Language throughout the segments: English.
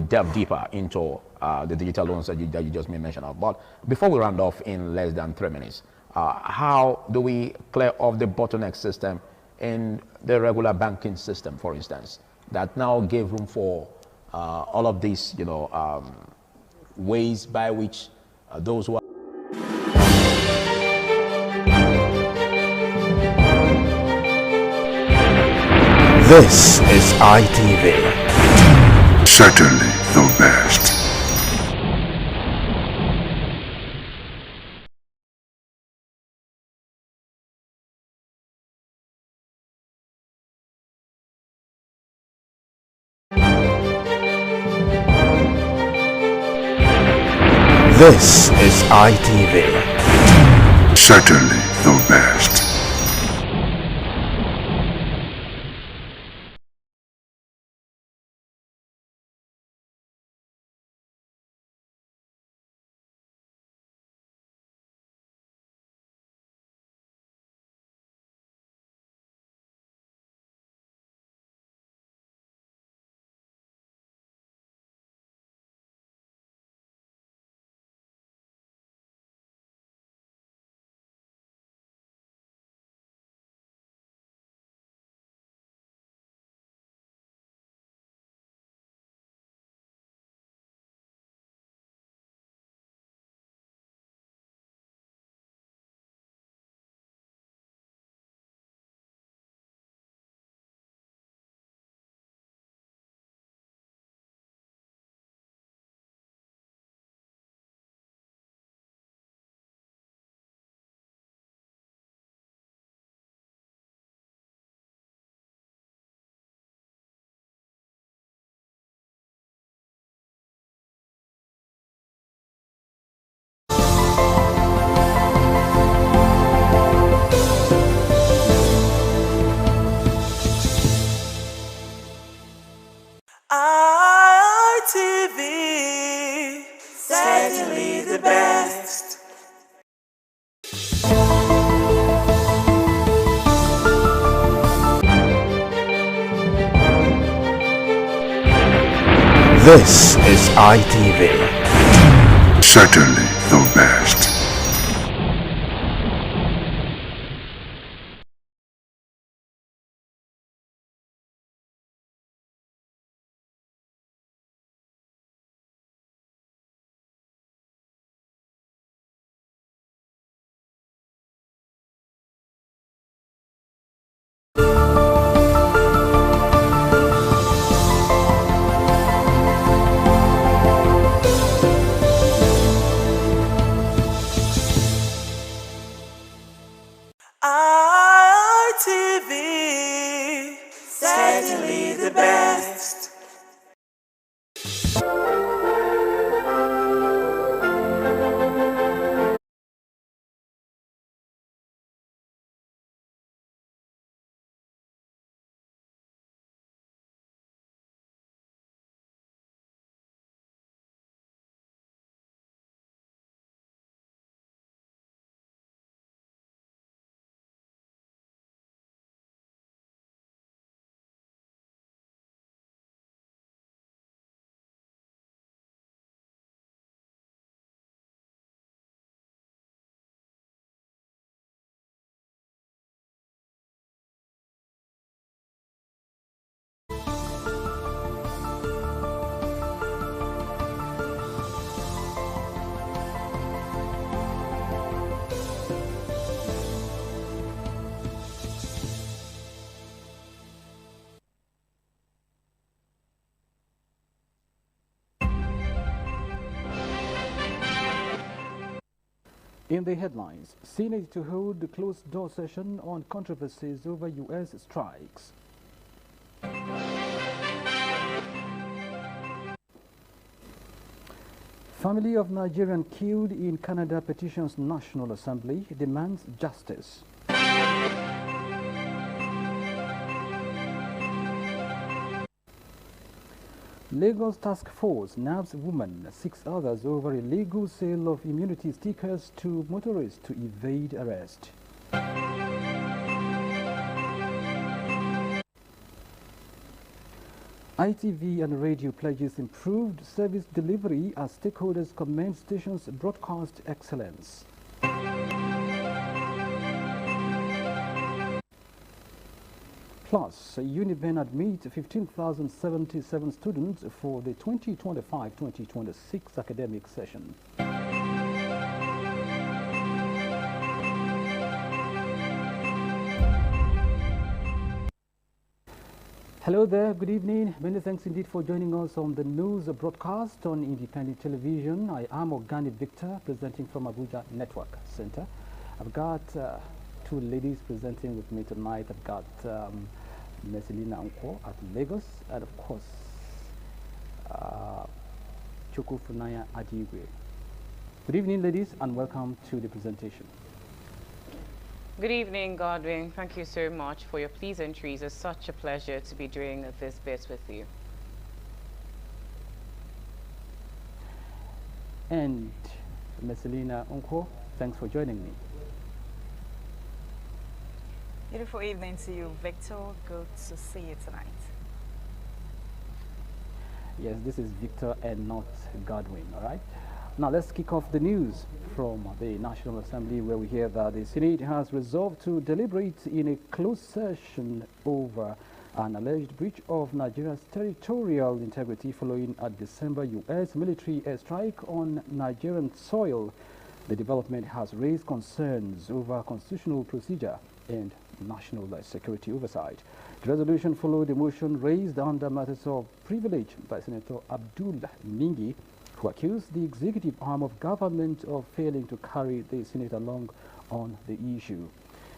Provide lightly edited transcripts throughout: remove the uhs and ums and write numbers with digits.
delve deeper into the digital loans that you just made mention of. But before we round off in less than 3 minutes, how do we clear off the bottleneck system in the regular banking system, for instance, that now gave room for all of these, ways by which those who are This is ITV. Certainly the best. This is ITV. Certainly the best. ITV, certainly the best. This is ITV. Certainly the best. ITV, certainly the best. In the headlines, Senate to hold the closed-door session on controversies over U.S. strikes. Family of Nigerian killed in Canada petitions National Assembly, demands justice. Lagos Task Force nabs woman, 6 others over illegal sale of immunity stickers to motorists to evade arrest. ITV and radio pledges improved service delivery as stakeholders commend station's broadcast excellence. Plus, Uniben admit 15,077 students for the 2025-2026 academic session. Hello there, good evening. Many thanks indeed for joining us on the news broadcast on Independent Television. I am Organic Victor, presenting from Abuja Network Center. I've got two ladies presenting with me tonight. I've got Messilina Unko at Lagos, and of course, Chukwufunanya Adigwe. Good evening, ladies, and welcome to the presentation. Good evening, Godwin. Thank you so much for your pleasantries. It's such a pleasure to be doing this bit with you. And Messilina Unko, thanks for joining me. Beautiful evening to you, Victor. Good to see you tonight. Yes, this is Victor and not Godwin, all right? Now let's kick off the news from the National Assembly, where we hear that the Senate has resolved to deliberate in a closed session over an alleged breach of Nigeria's territorial integrity following a December U.S. military airstrike on Nigerian soil. The development has raised concerns over constitutional procedure and national security oversight. The resolution followed a motion raised under matters of privilege by Senator Abdul Ningi, who accused the executive arm of government of failing to carry the Senate along on the issue.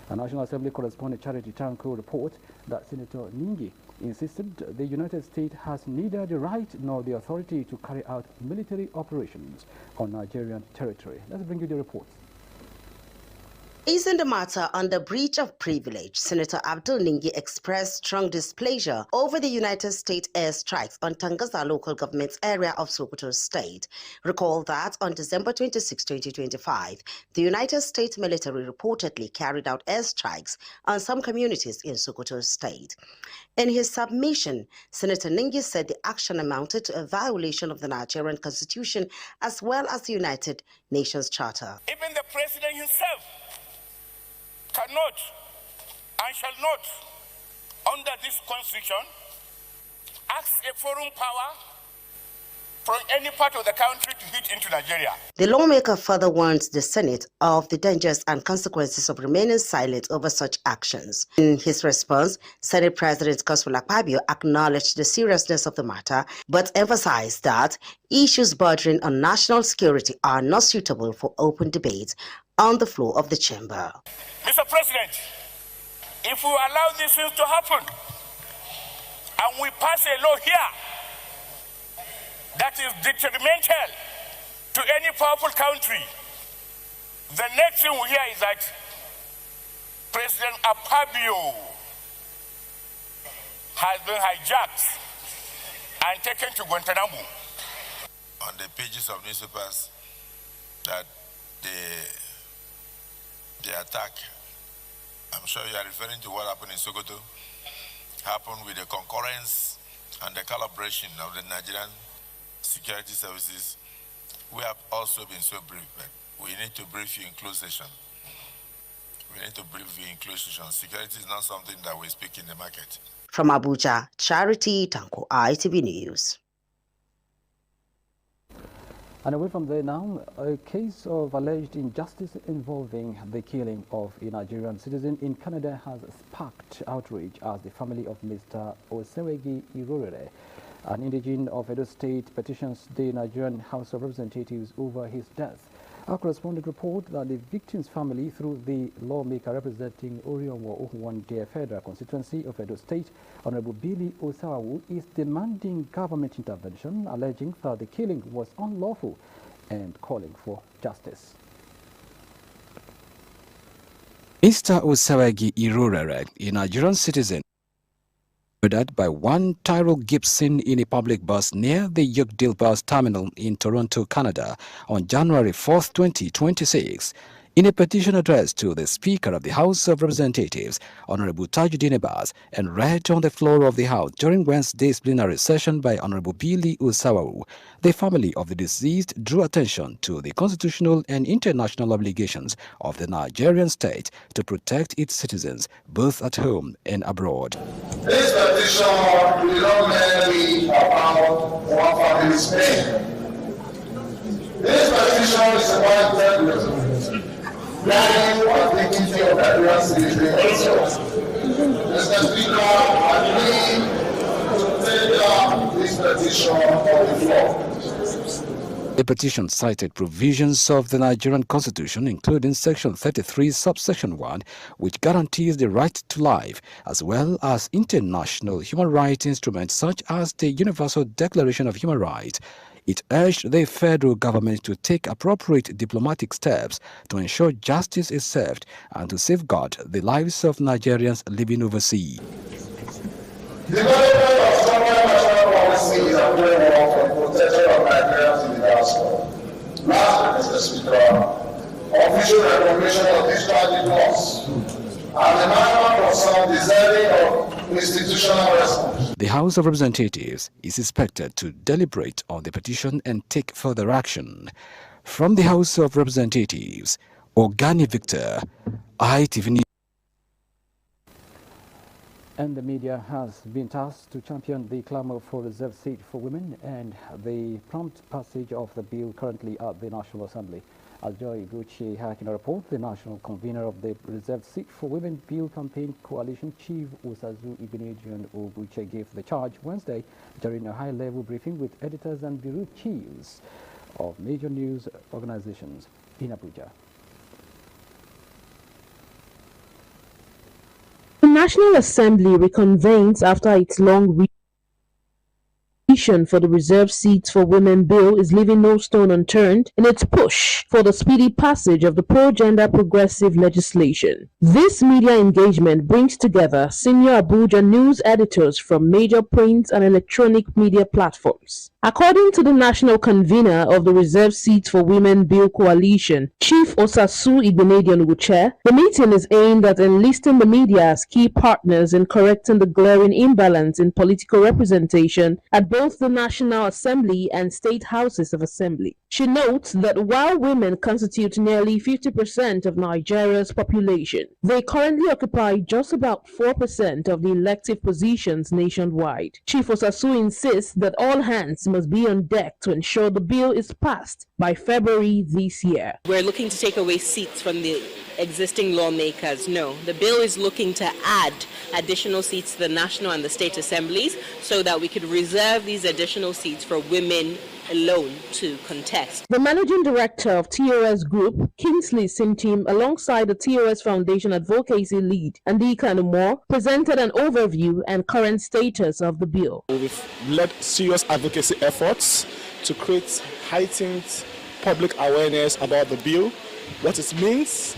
A National Assembly correspondent Charity Tanko reports that Senator Ningi insisted the United States has neither the right nor the authority to carry out military operations on Nigerian territory. Let's bring you the report. Raising the matter under breach of privilege, Senator Abdul Ningi expressed strong displeasure over the United States airstrikes on Tangaza local government area of Sokoto State. Recall that on December 26, 2025, the United States military reportedly carried out airstrikes on some communities in Sokoto State. In his submission, Senator Ningi said the action amounted to a violation of the Nigerian Constitution as well as the United Nations Charter. Even the president himself cannot and shall not, under this constitution, ask a foreign power from any part of the country to hit into Nigeria. The lawmaker further warns the Senate of the dangers and consequences of remaining silent over such actions. In his response, Senate President Godswill Akpabio acknowledged the seriousness of the matter, but emphasized that issues bordering on national security are not suitable for open debate on the floor of the chamber. Mr. President, if we allow these things to happen and we pass a law here that is detrimental to any powerful country, the next thing we hear is that President Akpabio has been hijacked and taken to Guantanamo. On the pages of newspapers that the attack, I'm sure you are referring to what happened in Sokoto, happened with the concurrence and the collaboration of the Nigerian security services. We have also been so brief, but we need to brief you in closed session. We need to brief you in closed session. Security is not something that we speak in the market. From Abuja, Charity Tanko, ITV News. And away from there now, a case of alleged injustice involving the killing of a Nigerian citizen in Canada has sparked outrage as the family of Mr. Osewegi Irorere, an indigene of Edo State, petitions the Nigerian House of Representatives over his death. Our correspondent report that the victim's family, through the lawmaker representing Orionwo Ohuwande Federal Constituency of Edo State, Honorable Billy Osawawu, is demanding government intervention, alleging that the killing was unlawful and calling for justice. Mr. Osewegi Irorere, a Nigerian citizen, murdered by one Tyrell Gibson in a public bus near the Yorkdale Bus Terminal in Toronto, Canada on January 4, 2026. In a petition addressed to the Speaker of the House of Representatives, Honorable Tajuddin Abbas, and read on the floor of the House during Wednesday's plenary session by Honorable Billy Usawawu, the family of the deceased drew attention to the constitutional and international obligations of the Nigerian state to protect its citizens, both at home and abroad. This petition will not merely about one family's pain. This petition is about integrity. Planning and taking care of Nigerian citizens also. Mr. Speaker, I plead to take down this petition on the floor. The petition cited provisions of the Nigerian Constitution, including Section 33, subsection 1, which guarantees the right to life, as well as international human rights instruments such as the Universal Declaration of Human Rights. It urged the federal government to take appropriate diplomatic steps to ensure justice is served and to safeguard the lives of Nigerians living overseas. Development of sovereign national policy is a framework for protection of Nigerians in the diaspora. Lastly, Mr. Speaker, official recognition of discharge laws and the national concern deserving of institutional response. The House of Representatives is expected to deliberate on the petition and take further action. From the House of Representatives, Ogani Victor, ITV News. And the media has been tasked to champion the clamor for reserved seat for women and the prompt passage of the bill currently at the National Assembly. As Joy Gucci Hakina report, the national convener of the Reserved Seat for Women Bill Campaign Coalition, Chief Osazu Igbenedion Oguche, gave the charge Wednesday during a high-level briefing with editors and bureau chiefs of major news organizations in Abuja. The National Assembly reconvenes after its long for the reserved seats for women bill is leaving no stone unturned in its push for the speedy passage of the pro-gender progressive legislation. This media engagement brings together senior Abuja news editors from major print and electronic media platforms. According to the national convener of the Reserved Seats for Women Bill Coalition, Chief Osasu Igbenedion Oguche, the meeting is aimed at enlisting the media as key partners in correcting the glaring imbalance in political representation at both the National Assembly and state houses of assembly. She notes that while women constitute nearly 50% of Nigeria's population, they currently occupy just about 4% of the elective positions nationwide. Chief Osasu insists that all hands must be on deck to ensure the bill is passed by February this year. We're looking to take away seats from the existing lawmakers. No, the bill is looking to add additional seats to the national and the state assemblies so that we could reserve these additional seats for women alone to contest. The managing director of TOS Group, Kingsley Sintim, alongside the TOS Foundation advocacy lead, Andika Numor, presented an overview and current status of the bill. We've led serious advocacy efforts to create heightened public awareness about the bill, what it means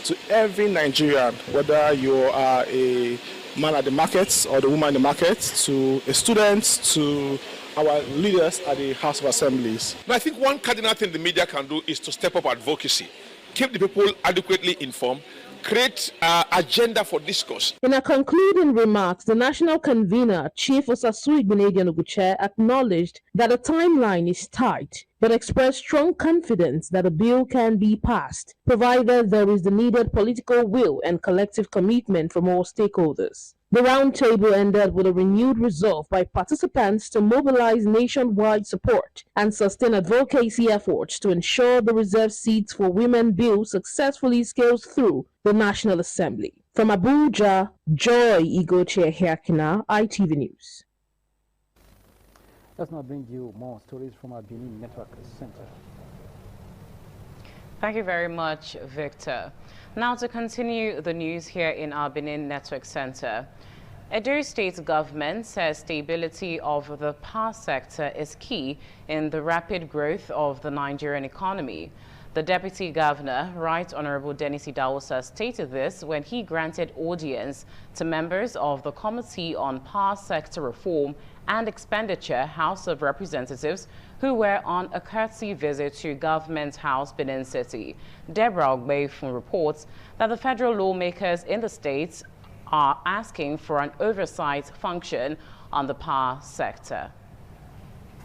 to every Nigerian, whether you are a man at the market or the woman in the market, to a student, to our leaders at the House of Assemblies. I think one cardinal thing the media can do is to step up advocacy, keep the people adequately informed, create an agenda for discourse. In her concluding remarks, the national convener, Chief Osasu Igbenedion Oguche, acknowledged that the timeline is tight, but expressed strong confidence that a bill can be passed, provided there is the needed political will and collective commitment from all stakeholders. The roundtable ended with a renewed resolve by participants to mobilize nationwide support and sustain advocacy efforts to ensure the reserved seats for women bill successfully scales through the National Assembly. From Abuja, Joy Igoche Herkina, ITV News. Let's now bring you more stories from our Benin Network Center. Thank you very much, Victor. Now to continue the news here in our Benin Network Center. Edo State government says stability of the power sector is key in the rapid growth of the Nigerian economy. The Deputy Governor, Right Honorable Dennis Idahosa, stated this when he granted audience to members of the Committee on Power Sector Reform and Expenditure House of Representatives, who were on a courtesy visit to Government House, Benin City. Deborah Ogbefun reports that the federal lawmakers in the states are asking for an oversight function on the power sector.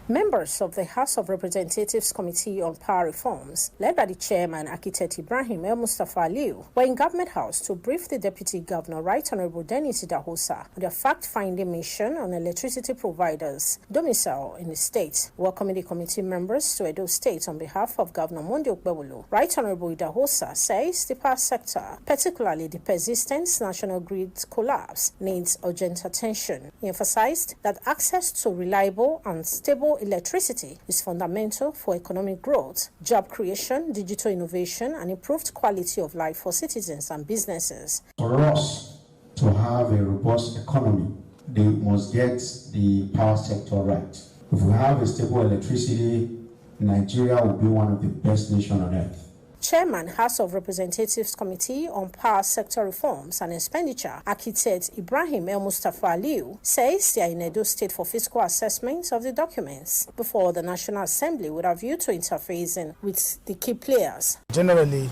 Members of the House of Representatives Committee on Power Reforms, led by the chairman, Architect Ibrahim El Mustafa Aliu, were in Government House to brief the Deputy Governor, Right Honorable Dennis Idahosa, on their fact-finding mission on electricity providers domicile in the state. Welcoming the committee members to Edo State on behalf of Governor Monday Okpebholo, Right Honorable Idahosa says the power sector, particularly the persistent national grid collapse, needs urgent attention. He emphasized that access to reliable and stable electricity is fundamental for economic growth, job creation, digital innovation, and improved quality of life for citizens and businesses. For us to have a robust economy, they must get the power sector right. If we have a stable electricity, Nigeria will be one of the best nations on earth. Chairman, House of Representatives Committee on Power Sector Reforms and Expenditure, Architect Ibrahim El Mustafa Aliu, says they are in Edo State for physical assessment of the documents before the National Assembly with a view to interfacing with the key players. Generally,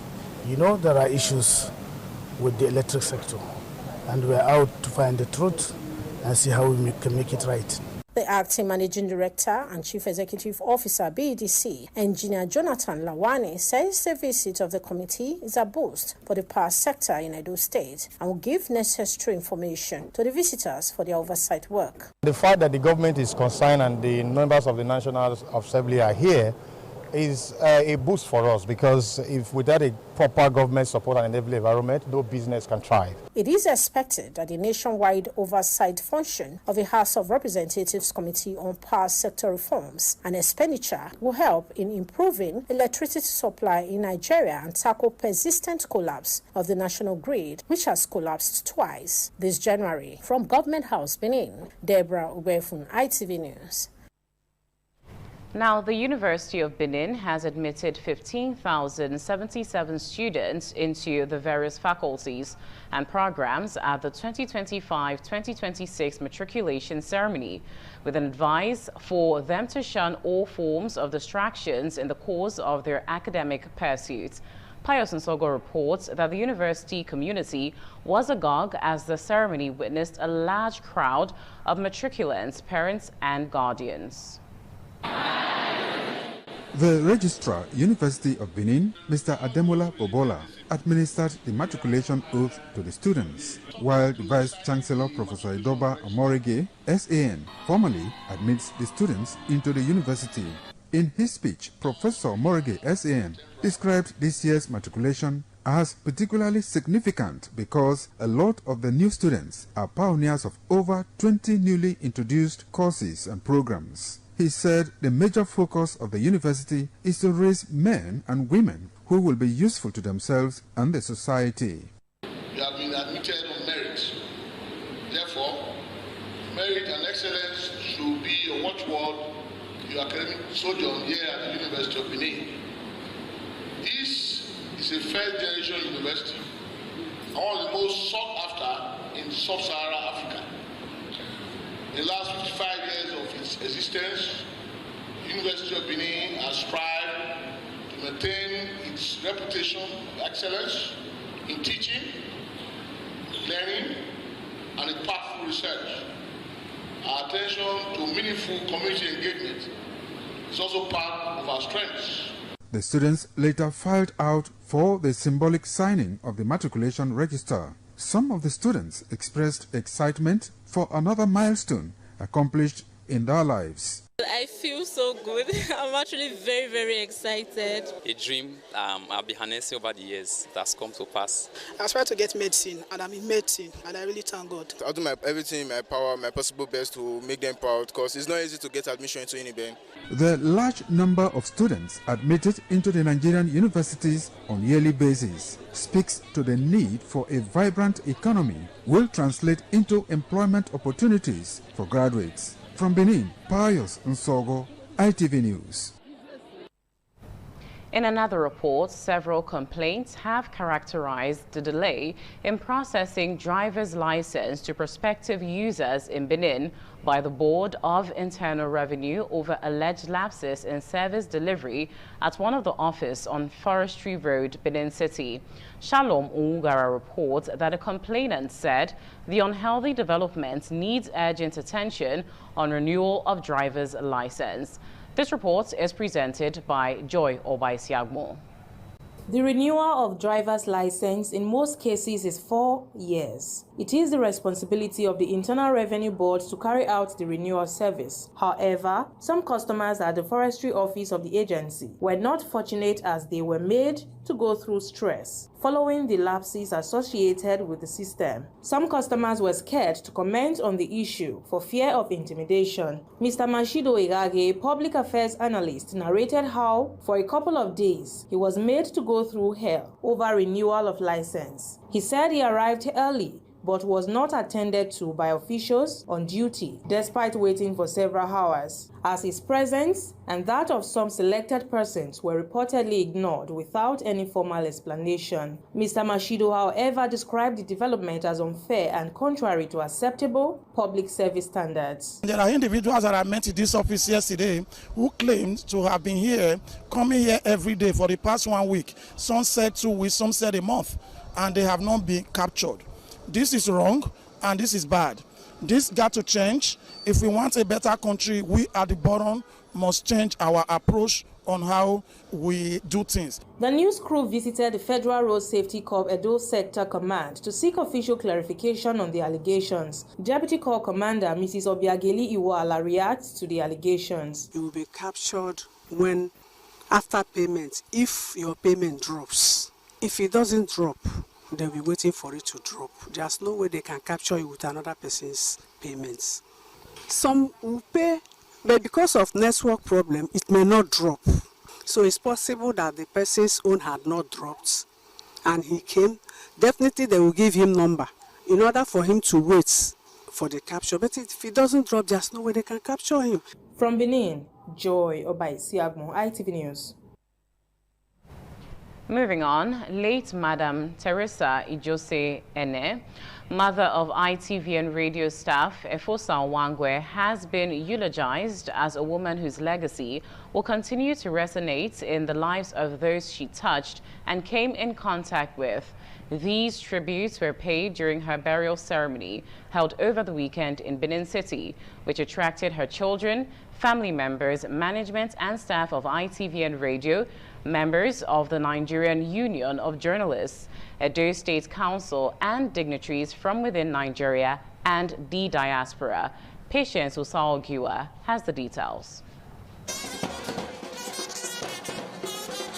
there are issues with the electric sector, and we're out to find the truth and see how we can make it right. The Acting Managing Director and Chief Executive Officer, BEDC, Engineer Jonathan Lawani, says the visit of the committee is a boost for the power sector in Edo State and will give necessary information to the visitors for their oversight work. The fact that the government is concerned and the members of the National Assembly are here is a boost for us, because if without a proper government support and enabling environment, no business can thrive. It is expected that the nationwide oversight function of the House of Representatives Committee on Power Sector Reforms and Expenditure will help in improving electricity supply in Nigeria and tackle persistent collapse of the national grid, which has collapsed twice this January. From Government House, Benin, Deborah Ogbefun, ITV News. Now, the University of Benin has admitted 15,077 students into the various faculties and programs at the 2025-2026 matriculation ceremony, with an advice for them to shun all forms of distractions in the course of their academic pursuits. Pius Nsogo reports that the university community was agog as the ceremony witnessed a large crowd of matriculants, parents, and guardians. The Registrar, University of Benin, Mr. Ademola Bobola, administered the matriculation oath to the students, while the Vice-Chancellor, Professor Idoba Omorige, SAN, formally admits the students into the university. In his speech, Professor Omorige, SAN, described this year's matriculation as particularly significant because a lot of the new students are pioneers of over 20 newly introduced courses and programs. He said the major focus of the university is to raise men and women who will be useful to themselves and the society. You have been admitted on merit. Therefore, merit and excellence should be your watchword your academic sojourn here at the University of Benin. This is a first-generation university, and one of the most sought after in sub-Saharan Africa. In the last 55 years of its existence, the University of Benin has strived to maintain its reputation of excellence in teaching, learning, and impactful research. Our attention to meaningful community engagement is also part of our strengths. The students later filed out for the symbolic signing of the matriculation register. Some of the students expressed excitement for another milestone accomplished in their lives. I feel so good. I'm actually very, very excited. A dream I've been harnessing over the years that has come to pass. I aspire to get medicine, and I'm in medicine, and I really thank God. I'll do everything in my power, my possible best to make them proud, because it's not easy to get admission into Uniben. The large number of students admitted into the Nigerian universities on a yearly basis speaks to the need for a vibrant economy will translate into employment opportunities for graduates. From Benin, Pius Nsogo, ITV News. In another report, several complaints have characterized the delay in processing driver's license to prospective users in Benin by the Board of Internal Revenue over alleged lapses in service delivery at one of the offices on Forestry Road, Benin City. Shalom Ungara reports that a complainant said the unhealthy development needs urgent attention on renewal of driver's license. This report is presented by Joy Obaisiagmo. The renewal of driver's license in most cases is 4 years. It is the responsibility of the Internal Revenue Board to carry out the renewal service. However, some customers at the forestry office of the agency were not fortunate as they were made to go through stress following the lapses associated with the system. Some customers were scared to comment on the issue for fear of intimidation. Mr. Mashido Igage, public affairs analyst, narrated how, for a couple of days, he was made to go through hell over renewal of license. He said he arrived early but was not attended to by officials on duty, despite waiting for several hours, as his presence and that of some selected persons were reportedly ignored without any formal explanation. Mr. Mashido, however, described the development as unfair and contrary to acceptable public service standards. There are individuals that I met in this office yesterday who claimed to have been here, coming here every day for the past 1 week. Some said 2 weeks, some said a month, and they have not been captured. This is wrong and this is bad. This got to change. If we want a better country, we at the bottom must change our approach on how we do things. The news crew visited the Federal Road Safety Corps Edo Sector Command to seek official clarification on the allegations. Deputy Corps Commander Mrs. Obiageli Iwala reacts to the allegations. You will be captured when, after payment, if your payment drops. If it doesn't drop, they'll be waiting for it to drop. There's no way they can capture you with another person's payments. Some will pay, but because of network problem, it may not drop. So it's possible that the person's own had not dropped and he came. Definitely they will give him number in order for him to wait for the capture. But if it doesn't drop, there's no way they can capture him. From Benin, Joy Obaisiagmo, ITV News. Moving on, late Madam Teresa Ijose Ene, mother of ITVN radio staff Efosa Wangwe, has been eulogized as a woman whose legacy will continue to resonate in the lives of those she touched and came in contact with. These tributes were paid during her burial ceremony held over the weekend in Benin City, which attracted her children, family members, management and staff of ITVN Radio, members of the Nigerian Union of Journalists, Edo State Council, and dignitaries from within Nigeria and the diaspora. Patience Usao-Giwa has the details.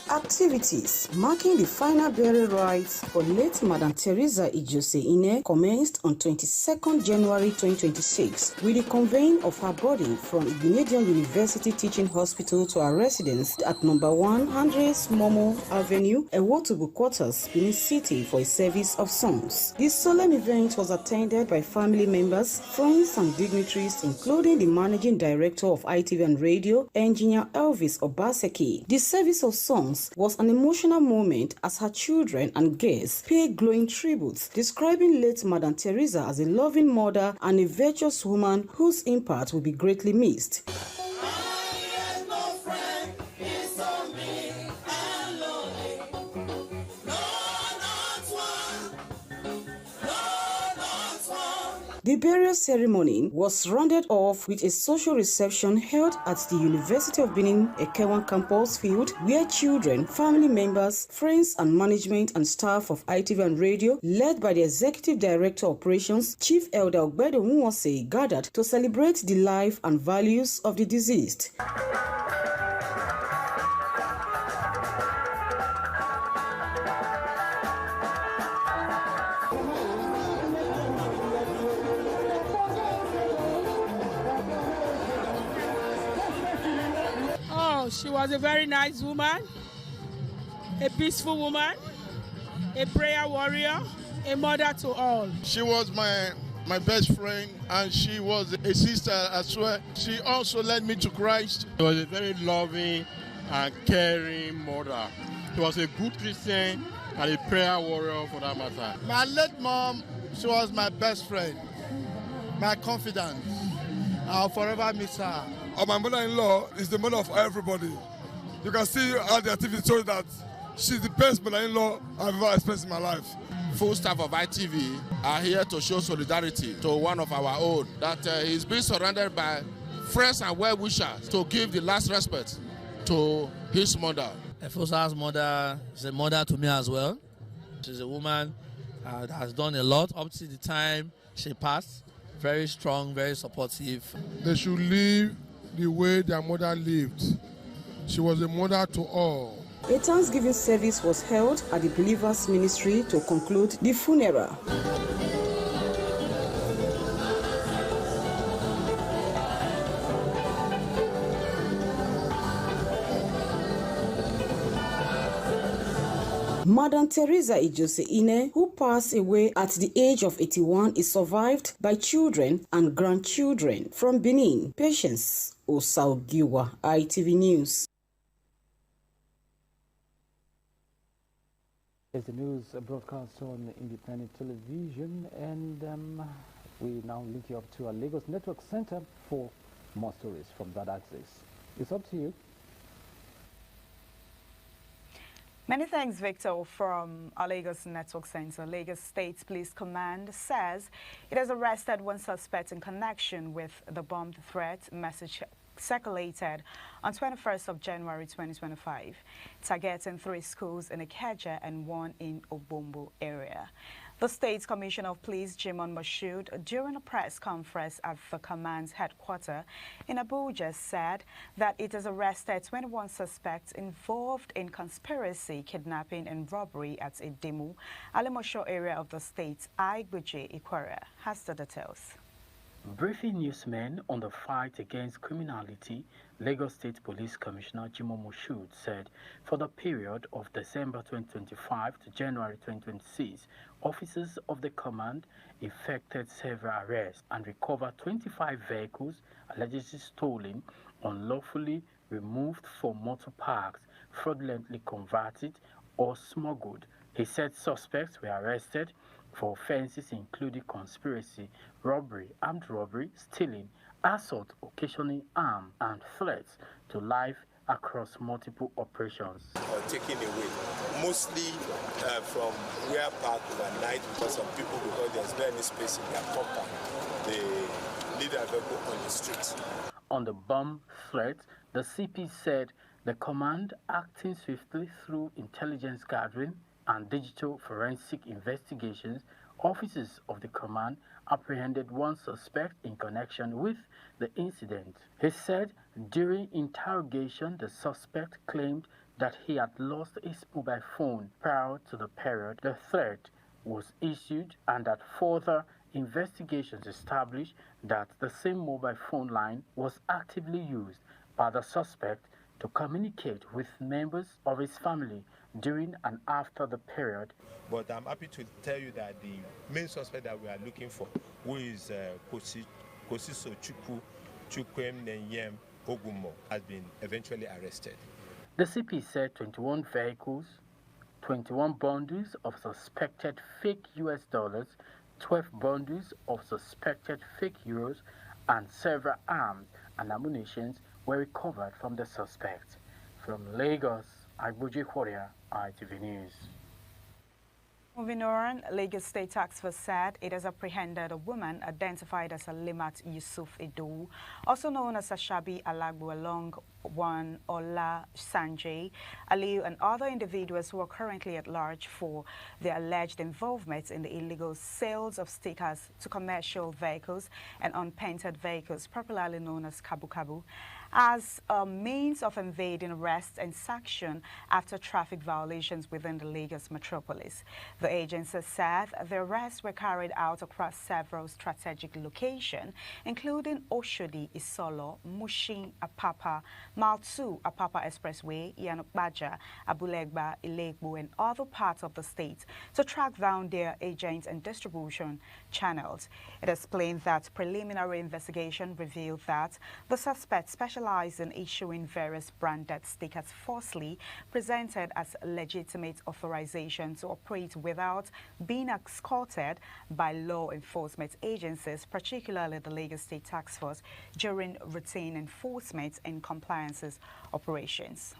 Activities marking the final burial rites for late Madam Teresa Ijose Ine commenced on 22nd January 2026 with the conveying of her body from Igbinedion University Teaching Hospital to her residence at number 1 Andres Momo Avenue, Ewotubu Quarters, Benin City for a service of songs. This solemn event was attended by family members, friends and dignitaries, including the Managing Director of ITVN Radio, Engineer Elvis Obaseki. The service of songs was an emotional moment as her children and guests paid glowing tributes, describing late Madam Teresa as a loving mother and a virtuous woman whose impact will be greatly missed. The burial ceremony was rounded off with a social reception held at the University of Benin Ekewan campus field, where children, family members, friends and management and staff of ITVN Radio, led by the Executive Director Operations, Chief Elder Ogbedo Nwose, gathered to celebrate the life and values of the deceased. She was a very nice woman, a peaceful woman, a prayer warrior, a mother to all. She was my best friend and she was a sister as well. She also led me to Christ. She was a very loving and caring mother. She was a good Christian and a prayer warrior for that matter. My late mom, she was my best friend, my confidant. I'll forever miss her. My mother-in-law is the mother of everybody. You can see how the activity shows that she's the best mother-in-law I've ever experienced in my life. Full staff of ITV are here to show solidarity to one of our own, that he's being surrounded by friends and well-wishers to give the last respect to his mother. Efosa's mother is a mother to me as well. She's a woman that has done a lot up to the time she passed. Very strong, very supportive. They should live the way their mother lived. She was a mother to all. A Thanksgiving service was held at the Believers Ministry to conclude the funeral. Madam Teresa Ijose Ine, who passed away at the age of 81, is survived by children and grandchildren. From Benin, Patience Osaugiwa, ITV News. It's the news broadcast on independent television, and we now link you up to our Lagos Network Center for more stories from that axis. It's up to you. Many thanks, Victor. From our Lagos Network Center, Lagos State Police Command says it has arrested one suspect in connection with the bomb threat message circulated on 21st of January 2025, targeting 3 schools in Ikeja and 1 in Obombo area. The State Commissioner of Police, Jimon Moshood, during a press conference at the command's headquarters in Abuja, said that it has arrested 21 suspects involved in conspiracy, kidnapping and robbery at Idemu, Alimosho area of the state. Igbuji Ikwara has the details. Briefing newsmen on the fight against criminality, Lagos State Police Commissioner Jimoh Moshood said for the period of December 2025 to January 2026, officers of the command effected several arrests and recovered 25 vehicles allegedly stolen, unlawfully removed from motor parks, fraudulently converted or smuggled. He said suspects were arrested for offenses including conspiracy, robbery, armed robbery, stealing, assault, occasioning harm, and threats to life across multiple operations. Taken away, mostly from where park overnight, because some people, because there's not any space in their compound, they leave their vehicle on the streets. On the bomb threat, the CP said the command, acting swiftly through intelligence gathering and digital forensic investigations, officers of the command apprehended one suspect in connection with the incident. He said during interrogation, the suspect claimed that he had lost his mobile phone prior to the period the threat was issued, and that further investigations established that the same mobile phone line was actively used by the suspect to communicate with members of his family during and after the period. But I'm happy to tell you that the main suspect that we are looking for, who is Kosiso Chukwem Nenyem Ogumo, has been eventually arrested. The CP said 21 vehicles, 21 bundles of suspected fake US dollars, 12 bundles of suspected fake euros, and several arms and ammunition were recovered from the suspect. From Lagos, Igbuji Ikwara, ITV News. Moving on, Lagos State Tax Force said it has apprehended a woman identified as Alimat Yusuf Edo, also known as Ashabi Alagbu, along one Ola Sanjay, Aliyu, and other individuals who are currently at large for their alleged involvement in the illegal sales of stickers to commercial vehicles and unpainted vehicles, popularly known as Kabu Kabu, as a means of evading arrest and sanction after traffic violations within the Lagos metropolis. The agency said the arrests were carried out across several strategic locations, including Oshodi, Isolo, Mushin, Apapa, Maltu, Apapa Expressway, Yanokbaja, Abulegba, Ilegbo, and other parts of the state to track down their agents and distribution channels. It explained that preliminary investigation revealed that the suspect specialized specialize in issuing various branded stickers falsely, presented as legitimate authorization to operate without being escorted by law enforcement agencies, particularly the Lagos State Task Force, during routine enforcement and compliances operations.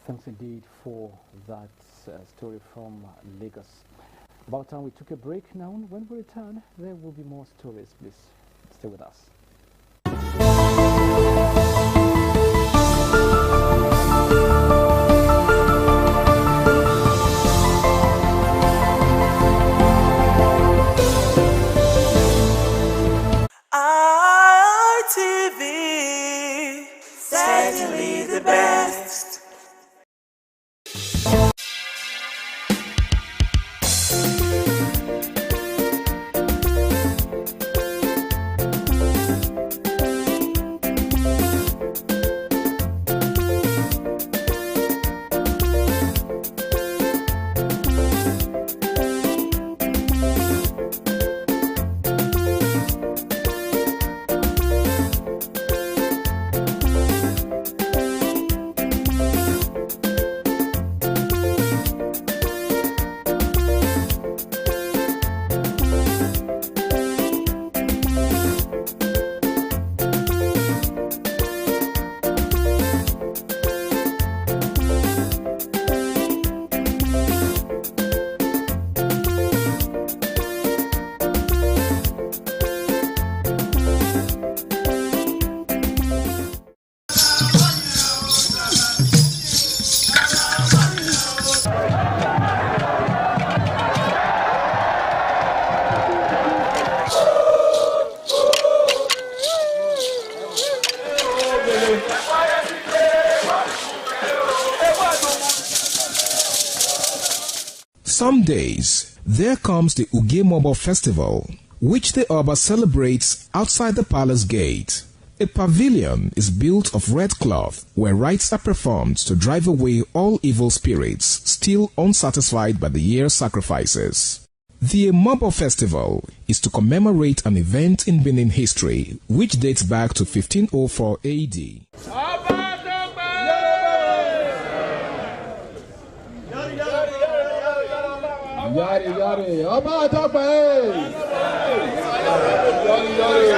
Thanks indeed for that story from Lagos. About time we took a break now. When we return, there will be more stories. Please stay with us. ITV, certainly the best. Some days, there comes the Ugemobo Festival, which the Oba celebrates outside the palace gate. A pavilion is built of red cloth where rites are performed to drive away all evil spirits still unsatisfied by the year's sacrifices. The Ugemobo Festival is to commemorate an event in Benin history which dates back to 1504 AD. Yari yari, Oba Tope! Yari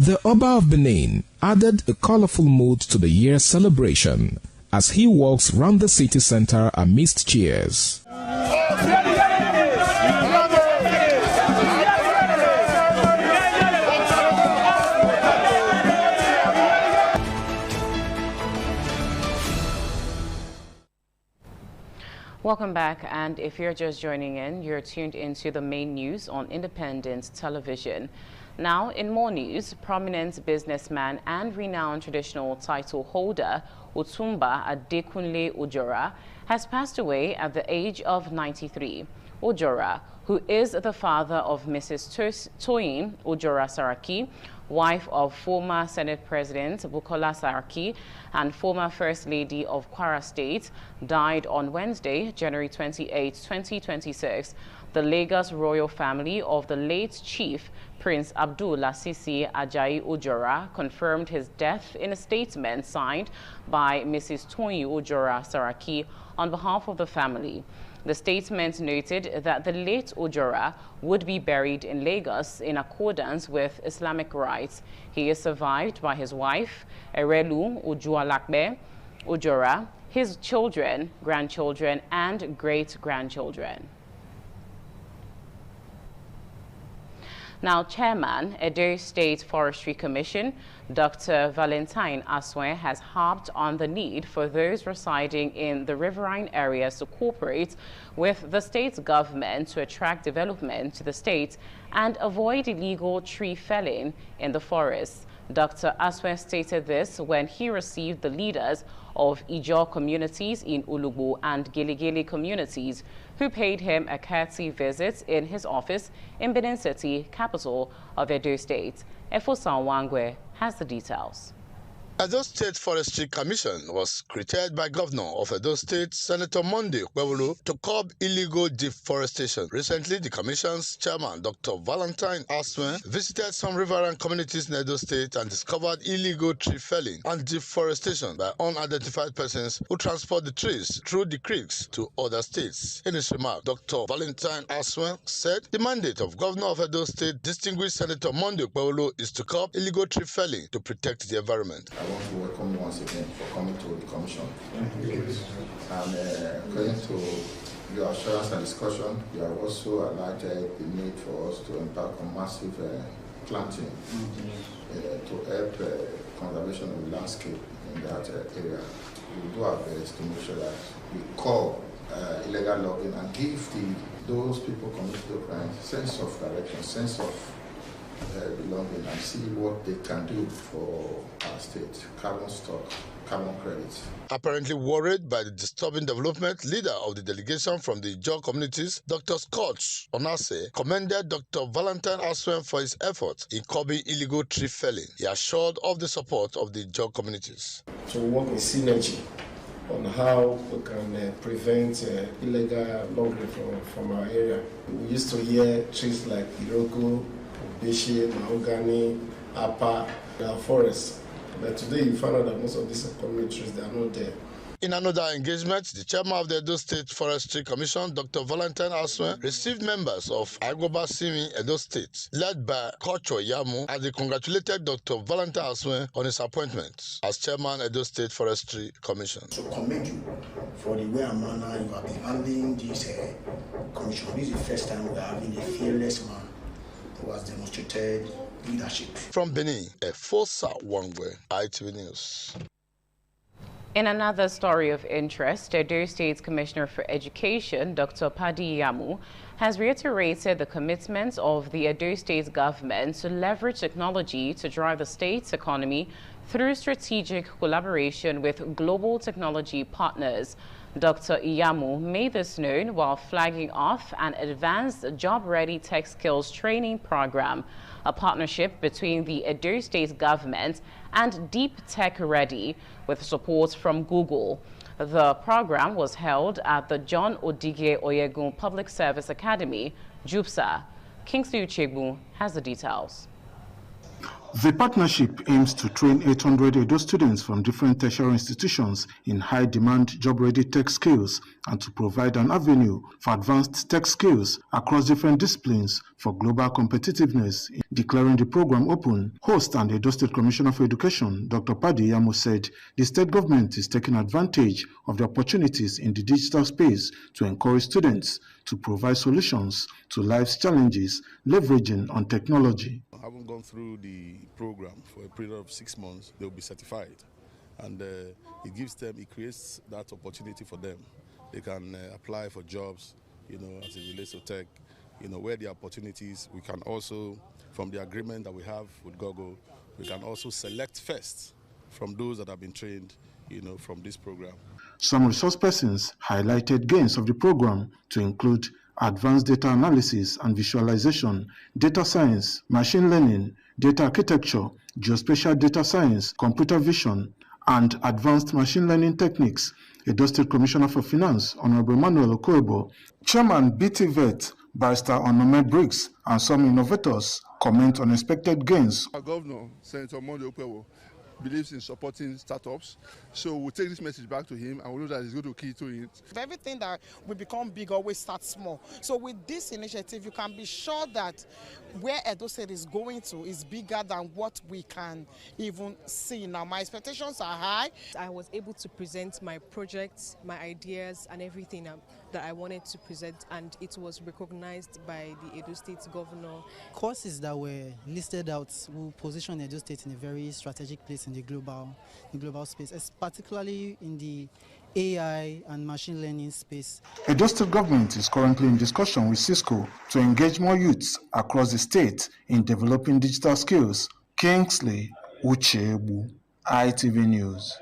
The Oba of Benin added a colorful mood to the year's celebration as he walks round the city center amidst cheers. Welcome back, and if you're just joining in, you're tuned into the main news on Independent Television. Now, in more news, prominent businessman and renowned traditional title holder Otumba Adekunle Ojora, has passed away at the age of 93. Ojora, who is the father of Mrs. Toyin Ojora Saraki, wife of former Senate President Bukola Saraki and former First Lady of Kwara State, died on Wednesday, January 28, 2026. The Lagos royal family of the late Chief Prince Abdul Lasisi Ajayi Ojora confirmed his death in a statement signed by Mrs. Toyin Ojora Saraki on behalf of the family. The statement noted that the late Ojora would be buried in Lagos in accordance with Islamic rites. He is survived by his wife, Erelu Ojualakbe Ojora, his children, grandchildren, and great-grandchildren. Now, Chairman, Edo State Forestry Commission, Dr. Valentine Aswe, has harped on the need for those residing in the riverine areas to cooperate with the state's government to attract development to the state and avoid illegal tree felling in the forests. Dr. Aswe stated this when he received the leaders of Ijaw communities in Ulugbo and Giligili communities who paid him a courtesy visit in his office in Benin City, capital of Edo State. Efosan Wangwe has the details. Edo State Forestry Commission was created by Governor of Edo State, Senator Monday Kwewulu, to curb illegal deforestation. Recently, the Commission's chairman, Dr. Valentine Aswe, visited some riverine communities in Edo State and discovered illegal tree felling and deforestation by unidentified persons who transport the trees through the creeks to other states. In his remark, Dr. Valentine Aswe said the mandate of Governor of Edo State, distinguished Senator Monday Kwewulu, is to curb illegal tree felling to protect the environment. I want to welcome you once again for coming to the commission. And according to your assurance and discussion, you have also highlighted the need for us to embark on massive planting to help conservation of the landscape in that area. We will do our best to make sure that we curb illegal logging and give those people committing the crime sense of direction, sense of belonging, and see what they can do for our state. Carbon stock, carbon credits. Apparently worried by the disturbing development, leader of the delegation from the Ijaw communities, Dr. Scott Onase, commended Dr. Valentine Aswe for his efforts in curbing illegal tree felling. He assured of the support of the Ijaw communities. To work in synergy on how we can prevent illegal logging from our area. We used to hear trees like Iroko, Bishi, Mahogany, Apa, they are forests. But today you find out that most of these community trees, they are not there. In another engagement, the chairman of the Edo State Forestry Commission, Dr. Valentine Aswe, received members of Agoba Simi, Edo State, led by Kocho Yamu, and they congratulated Dr. Valentine Aswe on his appointment as chairman Edo State Forestry Commission. So commend you for the way and manner you have been handling this commission. This is the first time we are having a fearless man who has demonstrated leadership. From Benin, Efosa Wangwe, ITV News. In another story of interest, Edo State's Commissioner for Education, Dr. Padi Yamu, has reiterated the commitment of the Edo State government to leverage technology to drive the state's economy through strategic collaboration with global technology partners. Dr. Iyamu made this known while flagging off an advanced job-ready tech skills training program, a partnership between the Edo State government and Deep Tech Ready with support from Google. The program was held at the John Odige Oyegun Public Service Academy, JUPSA. Kingsley Uchegbu has the details. The partnership aims to train 800 Edo students from different tertiary institutions in high-demand job-ready tech skills and to provide an avenue for advanced tech skills across different disciplines for global competitiveness. Declaring the program open, host and Edo State Commissioner for Education, Dr. Padi Yamu, said the state government is taking advantage of the opportunities in the digital space to encourage students to provide solutions to life's challenges, leveraging on technology. Having gone through the program for a period of 6 months, they will be certified, and it creates that opportunity for them. They can apply for jobs, as it relates to tech, where the opportunities. We can also, from the agreement that we have with Google, we can also select first from those that have been trained, from this program. Some resource persons highlighted gains of the program to include advanced data analysis and visualization, data science, machine learning, data architecture, geospatial data science, computer vision, and advanced machine learning techniques. Edo State Commissioner for Finance, Honorable Emmanuel Okoebo, Chairman BTVET, Barrister Onome Briggs, and some innovators comment on expected gains. Our Governor, Senator Monday Okoebo, believes in supporting startups, so we'll take this message back to him and we know that he's going to key to it. Everything that will become big always starts small. So with this initiative, you can be sure that where Edo State is going to is bigger than what we can even see now. My expectations are high. I was able to present my projects, my ideas, and everything that I wanted to present, and it was recognized by the Edo State Governor. Courses that were listed out will position Edo State in a very strategic place in the global space, particularly in the AI and machine learning space. Edo State government is currently in discussion with Cisco to engage more youths across the state in developing digital skills. Kingsley Uchebu, ITV News.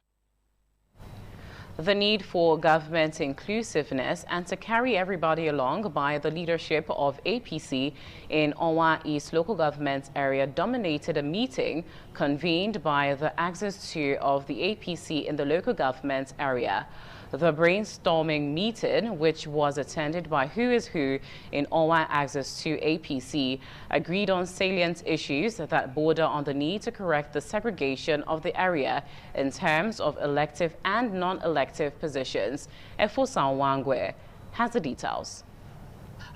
The need for government inclusiveness and to carry everybody along by the leadership of APC in Owa East local government area dominated a meeting convened by the Axis 2 of the APC in the local government area. The brainstorming meeting, which was attended by who is who in Owa Axis 2 APC, agreed on salient issues that border on the need to correct the segregation of the area in terms of elective and non-elective positions. Efosa Wangwe has the details.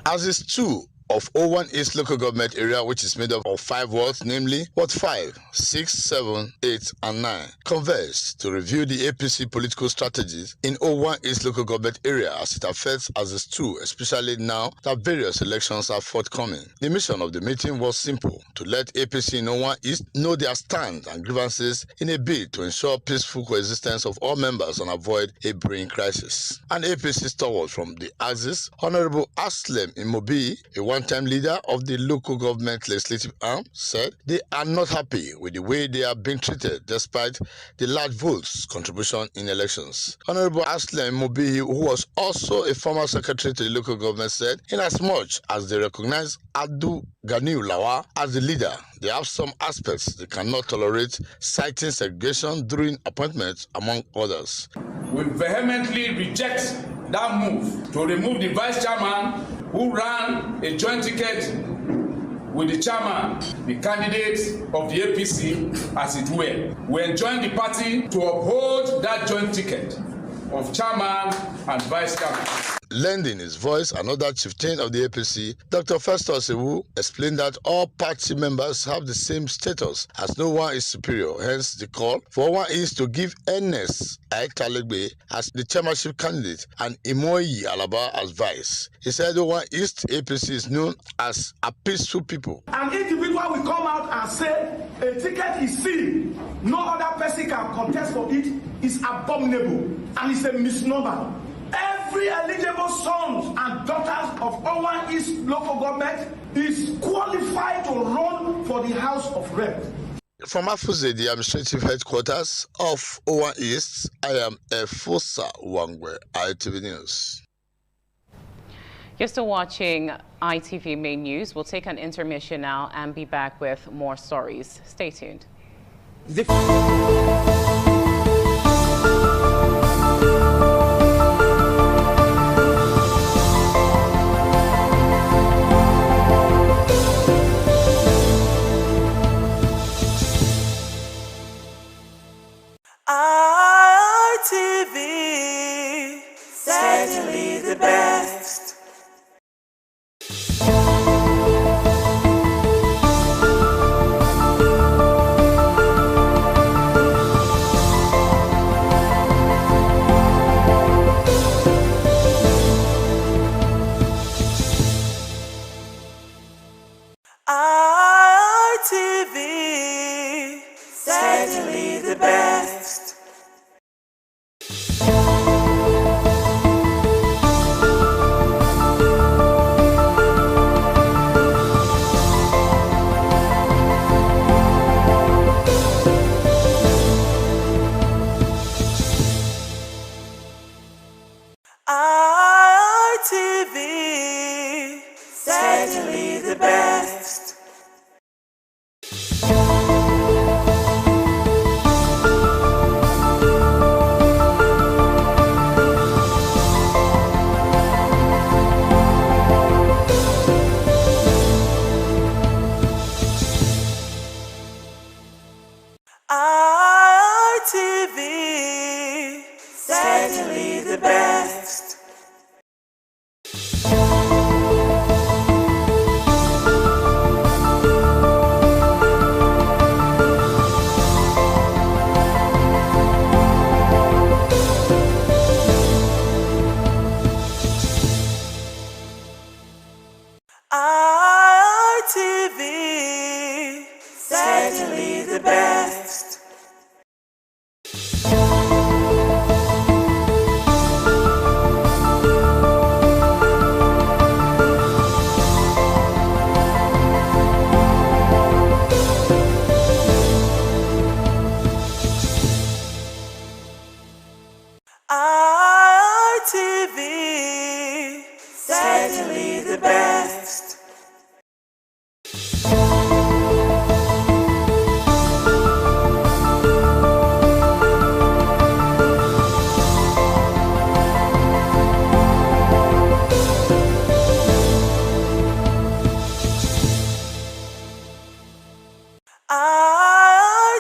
Axis 2 of Owan East local government area, which is made up of 5 wards, namely Ward 5, 6, 7, 8, and 9, conversed to review the APC political strategies in Owan East local government area as it affects Axis 2, especially now that various elections are forthcoming. The mission of the meeting was simple: to let APC in Owan East know their stand and grievances in a bid to ensure peaceful coexistence of all members and avoid a brewing crisis. An APC stalwart from the Axis, Honorable Aslem Imobi, a one-time leader of the local government legislative arm, said they are not happy with the way they are being treated despite the large votes contribution in elections. Honorable Aslem Mobihi, who was also a former secretary to the local government, said inasmuch as they recognize Adu Ganiu Lawa as the leader, they have some aspects they cannot tolerate, citing segregation during appointments, among others. We vehemently reject that move to remove the vice chairman who ran a joint ticket with the chairman, the candidate of the APC, as it were. We enjoin the party to uphold that joint ticket of chairman and vice chairman. Lending his voice, another chieftain of the APC, Dr. Festus Ewu, explained that all party members have the same status, as no one is superior. Hence, the call for one is to give Ernest Aikalegbe as the chairmanship candidate and Imoyi Alaba as vice. He said Owa East APC is known as a peaceful people. An individual will come out and say a ticket is sealed, no other person can contest for it, is abominable and it's a misnomer. Every eligible sons and daughters of Owan East local government is qualified to run for the House of Rep. From Afuze, the administrative headquarters of Owan East, I am Efosa Wangwe, ITV News. You're still watching ITV Main News. We'll take an intermission now and be back with more stories. Stay tuned. ITV, certainly the best. RTV, certainly the best. RTV, certainly the best. RTV, certainly the best. RTV, certainly the best.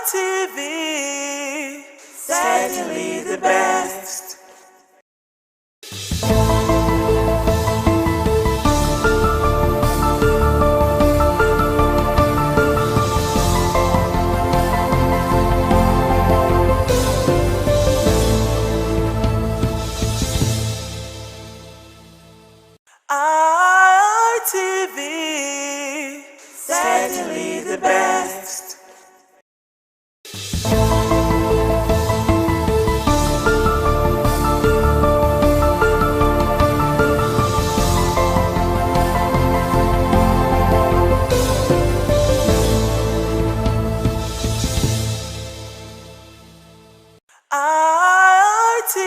RTV, certainly the best. RTV, certainly the best.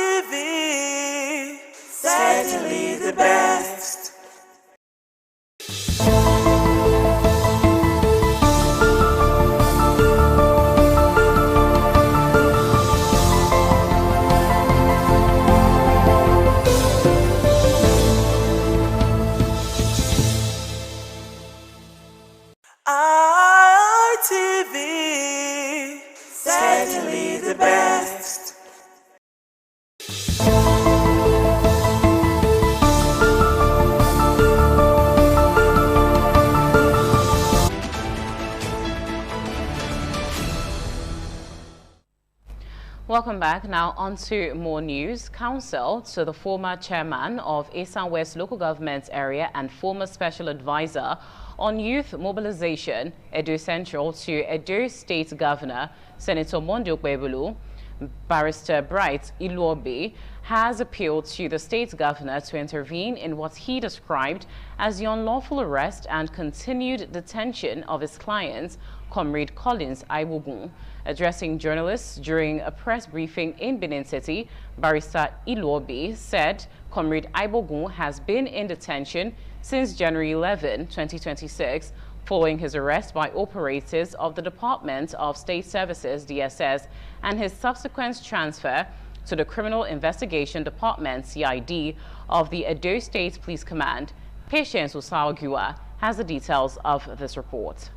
RTV, certainly the best. RTV, certainly the best. Welcome back. Now on to more news. Counsel to the former chairman of Esan West Local Government Area and former special advisor on youth mobilization, Edo Central, to Edo State Governor, Senator Monday Okpebholo, Barrister Bright Iluobe, has appealed to the state governor to intervene in what he described as the unlawful arrest and continued detention of his client, Comrade Collins Aibogun. Addressing journalists during a press briefing in Benin City, Barrister Iluobe said Comrade Aibogun has been in detention since January 11, 2026, following his arrest by operators of the Department of State Services, DSS, and his subsequent transfer to the Criminal Investigation Department, CID, of the Edo State Police Command. Patience Usaogua has the details of this report.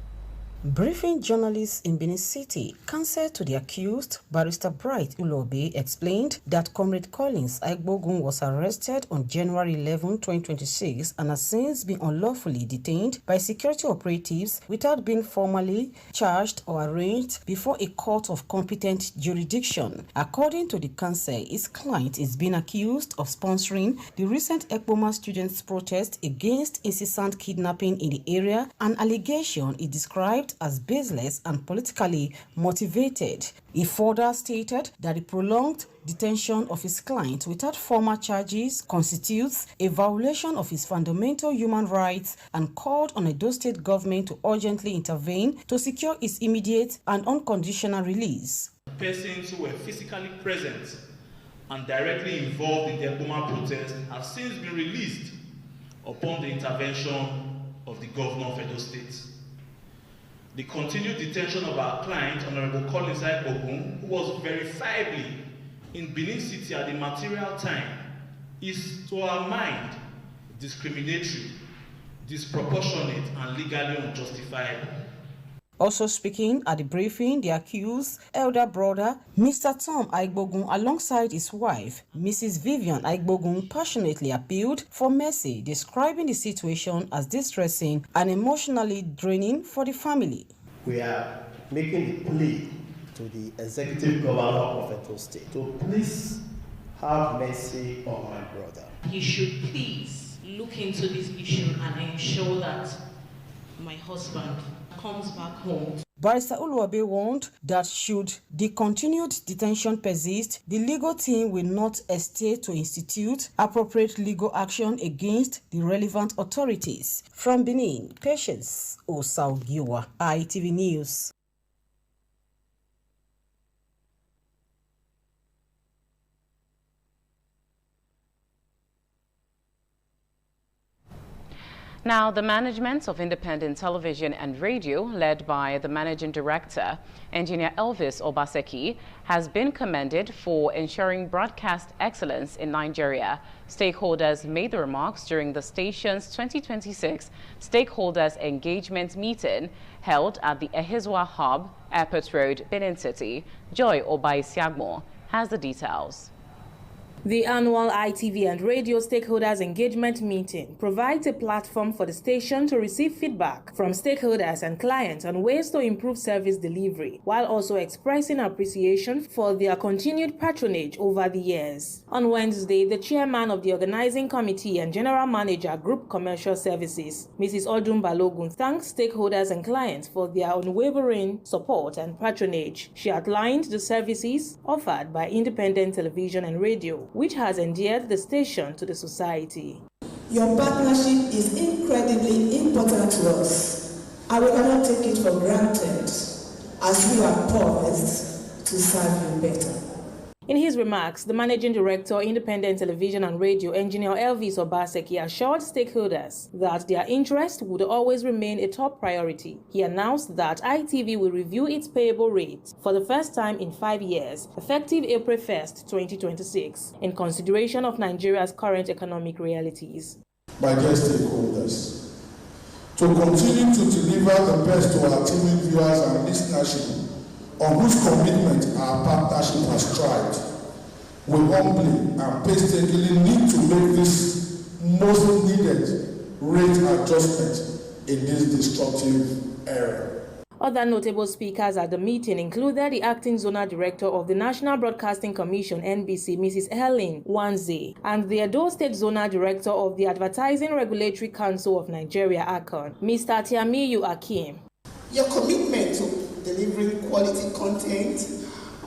Briefing journalists in Benin City, counsel to the accused, Barrister Bright Iluobe, explained that Comrade Collins Aibogun was arrested on January 11, 2026 and has since been unlawfully detained by security operatives without being formally charged or arraigned before a court of competent jurisdiction. According to the counsel, his client is being accused of sponsoring the recent ECBOMA students' protest against incessant kidnapping in the area, an allegation he described as baseless and politically motivated. He further stated that the prolonged detention of his client without formal charges constitutes a violation of his fundamental human rights and called on Edo State government to urgently intervene to secure his immediate and unconditional release. Persons who were physically present and directly involved in the Ekpoma protest have since been released upon the intervention of the Governor of Edo State. The continued detention of our client, Honorable Collins Ekpogun, who was verifiably in Benin City at the material time, is, to our mind, discriminatory, disproportionate, and legally unjustifiable. Also speaking at the briefing, the accused elder brother, Mr. Tom Aigbogun, alongside his wife, Mrs. Vivian Aigbogun, passionately appealed for mercy, describing the situation as distressing and emotionally draining for the family. We are making a plea to the executive governor of Edo State to please have mercy on my brother. He should please look into this issue and ensure that my husband comes back home. Barrister Uluobe warned that should the continued detention persist, the legal team will not hesitate to institute appropriate legal action against the relevant authorities. From Benin, Patience Osaugiwa, ITV News. Now, the management of Independent Television and Radio, led by the Managing Director, Engineer Elvis Obaseki, has been commended for ensuring broadcast excellence in Nigeria. Stakeholders made the remarks during the station's 2026 Stakeholders Engagement Meeting held at the Ehizwa Hub, Airport Road, Benin City. Joy Obaisiagmo has the details. The annual ITV and Radio Stakeholders Engagement Meeting provides a platform for the station to receive feedback from stakeholders and clients on ways to improve service delivery, while also expressing appreciation for their continued patronage over the years. On Wednesday, the chairman of the organizing committee and general manager, Group Commercial Services, Mrs. Odun Balogun, thanked stakeholders and clients for their unwavering support and patronage. She outlined the services offered by Independent Television and Radio, which has endeared the station to the society. Your partnership is incredibly important to us, and we cannot take it for granted as we are poised to serve you better. In his remarks, the Managing Director, Independent Television and Radio, Engineer Elvis Obaseki, assured stakeholders that their interest would always remain a top priority. He announced that ITV will review its payable rate for the first time in 5 years, effective April 1st, 2026, in consideration of Nigeria's current economic realities. My dear stakeholders, to continue to deliver the best to our TV viewers and listenership, on whose commitment our partnership has strived, we humbly and painstakingly need to make this most needed rate adjustment in this destructive era. Other notable speakers at the meeting included the Acting Zonal Director of the National Broadcasting Commission, NBC, Mrs. Helen Wanze, and the Edo State Zonal Director of the Advertising Regulatory Council of Nigeria, ACON, Mr. Tiamiyu Akim. Your commitment to delivering quality content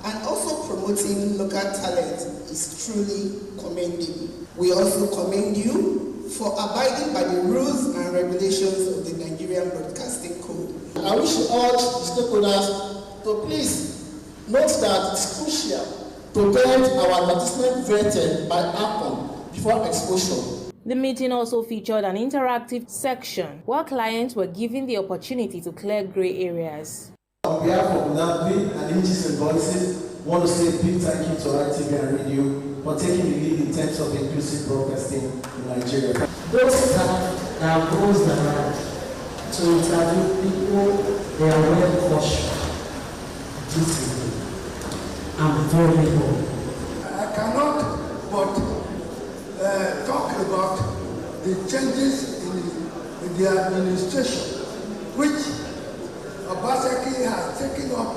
and also promoting local talent is truly commendable. We also commend you for abiding by the rules and regulations of the Nigerian Broadcasting Code. I wish to urge the stakeholders to please note that it's crucial to get our advertisement vetted by ACON before exposure. The meeting also featured an interactive section where clients were given the opportunity to clear gray areas. On behalf of NAPLI and Images and Voices, I want to say a big thank you to ITV and Radio for taking the lead in terms of inclusive broadcasting in Nigeria. Those that goes around to interview people, they are well cautious. I'm very low. I cannot but talk about the changes in the administration, which Obaseki has taken up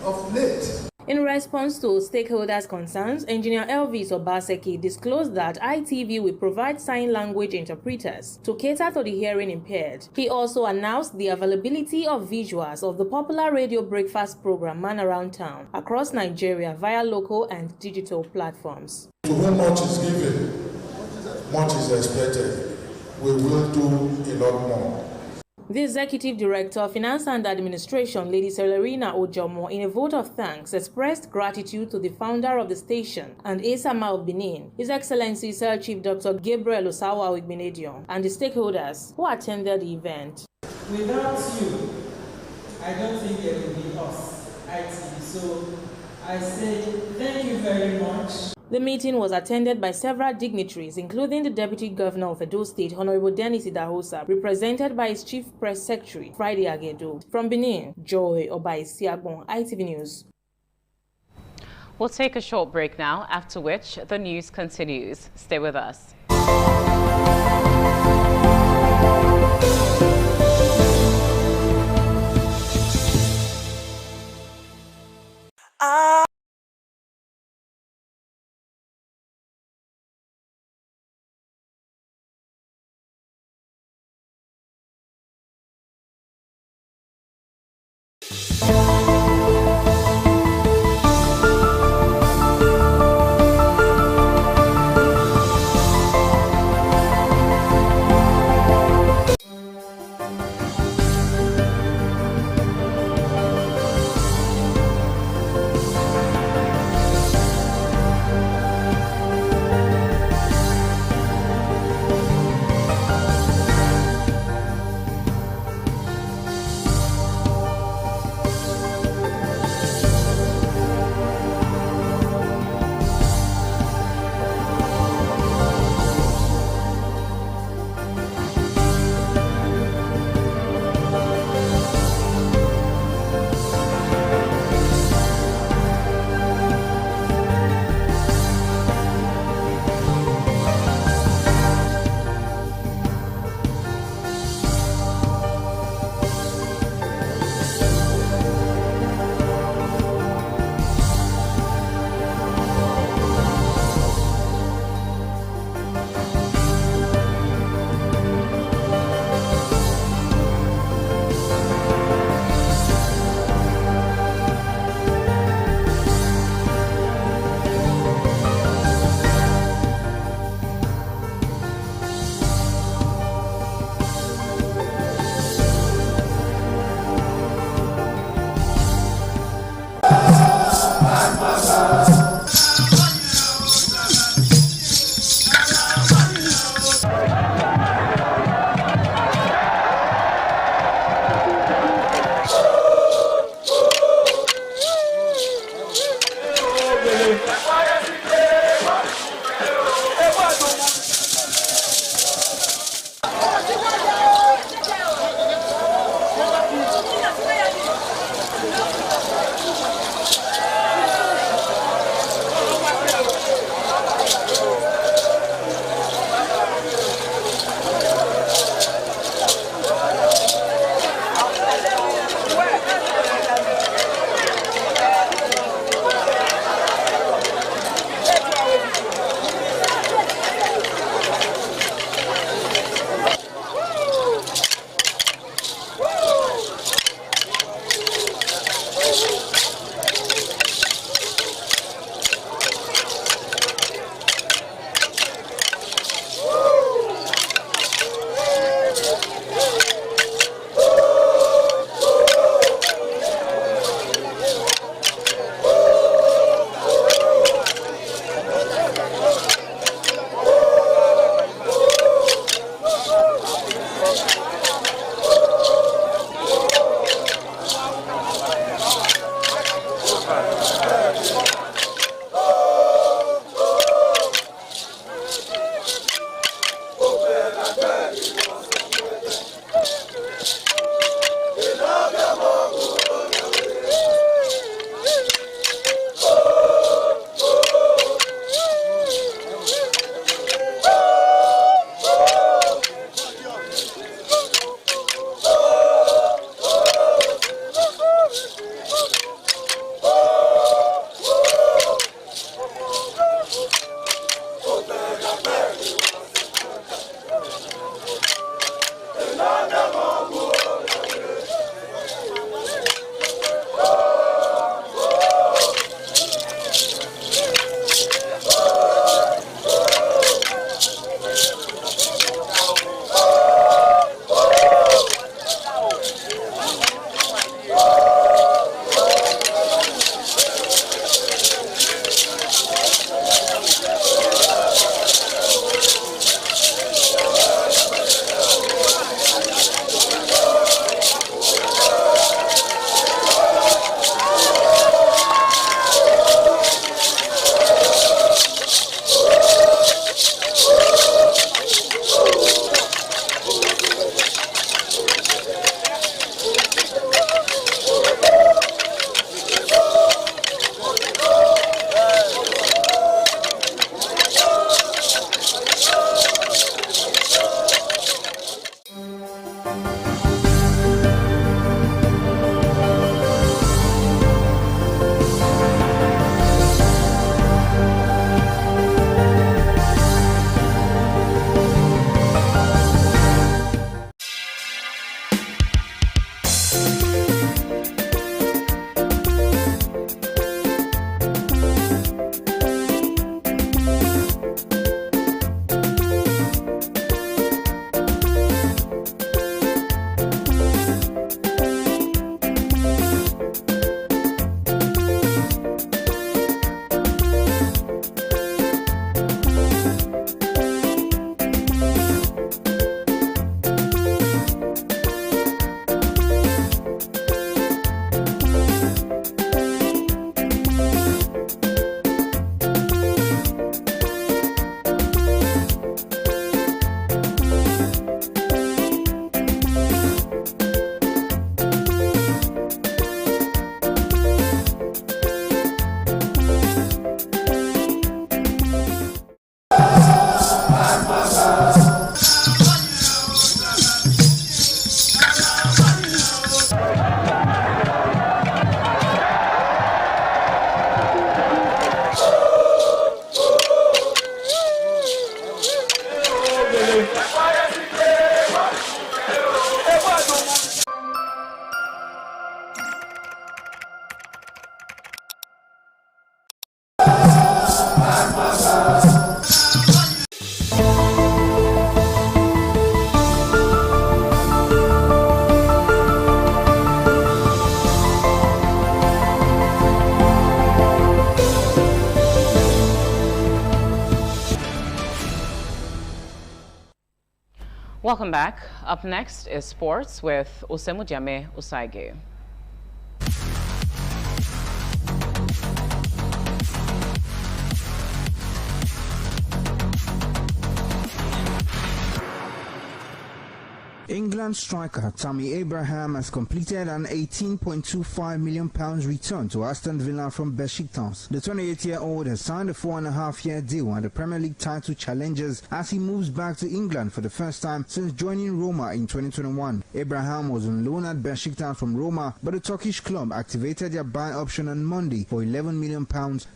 of late. In response to stakeholders' concerns, Engineer Elvis Obaseki disclosed that ITV will provide sign language interpreters to cater to the hearing impaired. He also announced the availability of visuals of the popular radio breakfast program Man Around Town across Nigeria via local and digital platforms. To whom much is given, much is expected. We will do a lot more. The Executive Director of Finance and Administration, Lady Celerina Ojomo, in a vote of thanks, expressed gratitude to the founder of the station and ASAMA of Benin, His Excellency Sir Chief Dr. Gabriel Osawa Igbenedion, and the stakeholders who attended the event. Without you, I don't think there would be us, ITV. So I say thank you very much. The meeting was attended by several dignitaries, including the Deputy Governor of Edo State, Honorable Dennis Idahosa, represented by his Chief Press Secretary, Friday Agedo. From Benin, Joy Obaisiagbon, ITV News. We'll take a short break now, after which the news continues. Stay with us. Welcome back. Up next is sports with Osemujame Osaige. England striker Tammy Abraham has completed an £18.25 million return to Aston Villa from Besiktas. The 28-year-old has signed a 4.5-year deal at the Premier League title challengers as he moves back to England for the first time since joining Roma in 2021. Abraham was on loan at Besiktas from Roma, but the Turkish club activated their buy option on Monday for £11 million,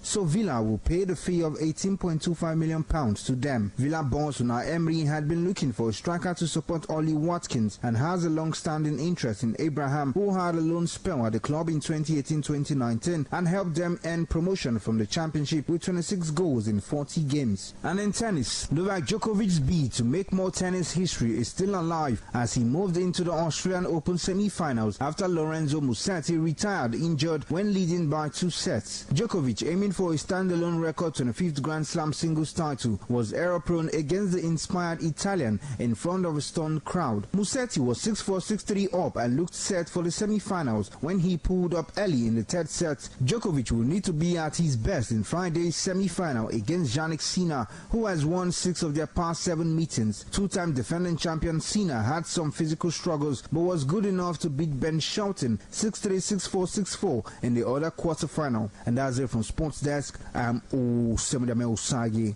so Villa will pay the fee of £18.25 million to them. Villa boss Unai Emery had been looking for a striker to support Ollie Watkins and has a long-standing interest in Abraham, who had a loan spell at the club in 2018-2019 and helped them earn promotion from the championship with 26 goals in 40 games. And in tennis, Novak Djokovic's bid to make more tennis history is still alive as he moved into the Australian Open semi-finals after Lorenzo Musetti retired injured when leading by 2 sets. Djokovic, aiming for a standalone record 25th Grand Slam singles title, was error-prone against the inspired Italian in front of a stunned crowd. Musetti was 6-4, 6-3 up and looked set for the semi-finals when he pulled up early in the third set. Djokovic will need to be at his best in Friday's semi-final against Jannik Sinner, who has won 6 of their past 7 meetings. Two-time defending champion Sinner had some physical struggles but was good enough to beat Ben Shelton 6-3, 6-4, 6-4 in the other quarter-final. And that's it from Sports Desk. I'm Osemujame Osaige.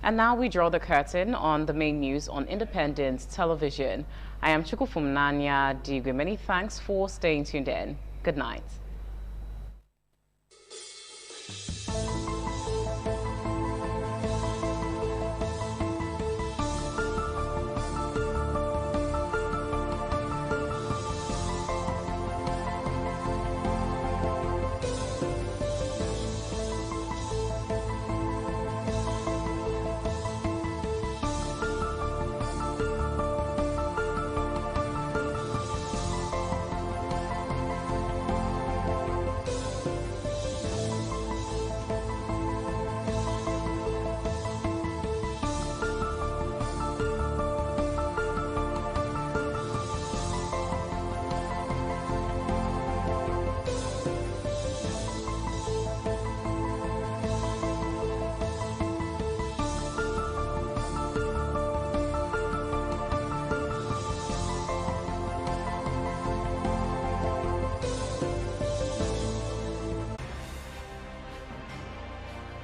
And now we draw the curtain on the main news on Independent Television. I am Chukufumnanya Digwe. Many thanks for staying tuned in. Good night.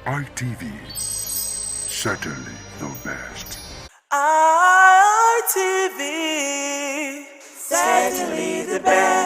ITV, certainly the best. ITV, certainly the best.